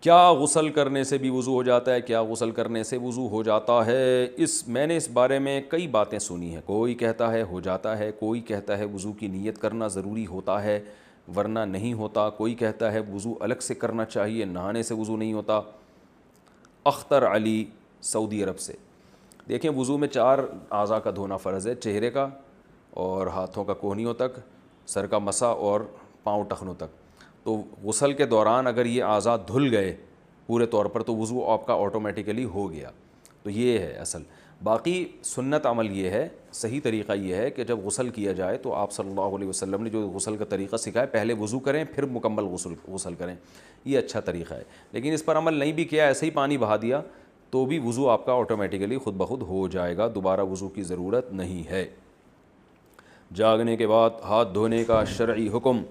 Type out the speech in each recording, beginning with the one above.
کیا غسل کرنے سے بھی وضو ہو جاتا ہے؟ کیا غسل کرنے سے وضو ہو جاتا ہے؟ میں نے اس بارے میں کئی باتیں سنی ہیں. کوئی کہتا ہے ہو جاتا ہے، کوئی کہتا ہے وضو کی نیت کرنا ضروری ہوتا ہے ورنہ نہیں ہوتا، کوئی کہتا ہے وضو الگ سے کرنا چاہیے، نہانے سے وضو نہیں ہوتا. اختر علی سعودی عرب سے. دیکھیں، وضو میں 4 اعضاء کا دھونا فرض ہے: چہرے کا اور ہاتھوں کا کوہنیوں تک، سر کا مسا اور پاؤں ٹخنوں تک. تو غسل کے دوران اگر یہ اعضاء دھل گئے پورے طور پر تو وضو آپ کا آٹومیٹیکلی ہو گیا. تو یہ ہے اصل. باقی سنت عمل یہ ہے، صحیح طریقہ یہ ہے کہ جب غسل کیا جائے تو آپ صلی اللہ علیہ وسلم نے جو غسل کا طریقہ سکھایا، پہلے وضو کریں پھر مکمل غسل کریں. یہ اچھا طریقہ ہے. لیکن اس پر عمل نہیں بھی کیا، ایسے ہی پانی بہا دیا تو بھی وضو آپ کا آٹومیٹیکلی خود بخود ہو جائے گا، دوبارہ وضو کی ضرورت نہیں ہے. جاگنے کے بعد ہاتھ دھونے کا شرعی حکم.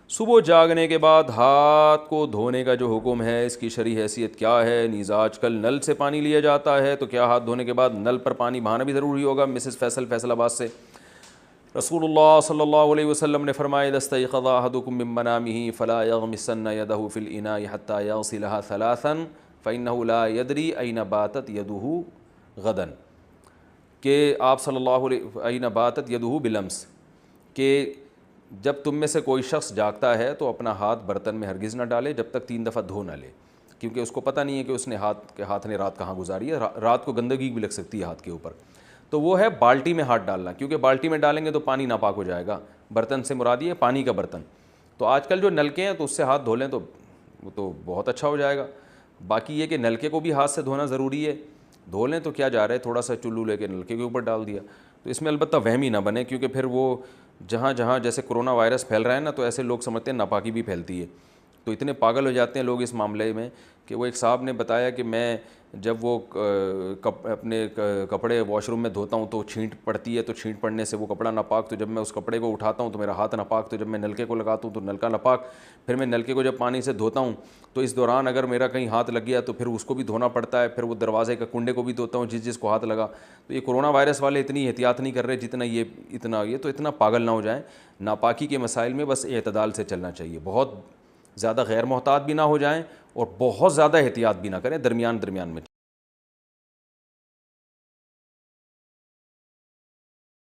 صبح جاگنے کے بعد ہاتھ کو دھونے کا جو حکم ہے، اس کی شرعی حیثیت کیا ہے؟ نیز آج کل نل سے پانی لیا جاتا ہے تو کیا ہاتھ دھونے کے بعد نل پر پانی بہانا بھی ضروری ہوگا؟ مسز فیصل آباد سے. رسول اللہ صلی اللہ علیہ وسلم نے فرمایا: اذا استيقظ احدكم من منامه فلا يغمسن يده في الاناء حتى يغسلها ثلاثا فانه لا يدري اين باتت يده غدا. کہ آپ صلی اللہ علیہ اين باتت يده بلمس، کہ جب تم میں سے کوئی شخص جاگتا ہے تو اپنا ہاتھ برتن میں ہرگز نہ ڈالے جب تک 3 دفعہ دھو نہ لے، کیونکہ اس کو پتہ نہیں ہے کہ اس نے ہاتھ نے رات کہاں گزاری ہے. رات کو گندگی بھی لگ سکتی ہے ہاتھ کے اوپر. تو وہ ہے بالٹی میں ہاتھ ڈالنا، کیونکہ بالٹی میں ڈالیں گے تو پانی ناپاک ہو جائے گا. برتن سے مراد یہ پانی کا برتن. تو آج کل جو نلکے ہیں تو اس سے ہاتھ دھو لیں تو وہ تو بہت اچھا ہو جائے گا. باقی یہ کہ نلکے کو بھی ہاتھ سے دھونا ضروری ہے. دھو لیں تو کیا جا رہا ہے، تھوڑا سا چلو لے کے نلکے کے اوپر ڈال دیا. تو اس میں البتہ وہمی نہ بنے، کیونکہ پھر وہ جہاں جیسے کرونا وائرس پھیل رہا ہے نا، تو ایسے لوگ سمجھتے ہیں ناپاکی بھی پھیلتی ہے. تو اتنے پاگل ہو جاتے ہیں لوگ اس معاملے میں کہ وہ ایک صاحب نے بتایا کہ میں جب وہ اپنے کپڑے واش روم میں دھوتا ہوں تو چھینٹ پڑتی ہے، تو چھینٹ پڑنے سے وہ کپڑا ناپاک، تو جب میں اس کپڑے کو اٹھاتا ہوں تو میرا ہاتھ ناپاک، تو جب میں نلکے کو لگاتا ہوں تو نلکا ناپاک، پھر میں نلکے کو جب پانی سے دھوتا ہوں تو اس دوران اگر میرا کہیں ہاتھ لگ گیا تو پھر اس کو بھی دھونا پڑتا ہے، پھر وہ دروازے کا کنڈے کو بھی دھوتا ہوں جس کو ہاتھ لگا. تو یہ کرونا وائرس والے اتنی احتیاط نہیں کر رہے جتنا یہ تو اتنا پاگل نہ ہو جائیں. ناپاکی کے مسائل میں بس اعتدال سے چلنا چاہیے. بہت زیادہ غیر محتاط بھی نہ ہو جائیں اور بہت زیادہ احتیاط بھی نہ کریں، درمیان میں.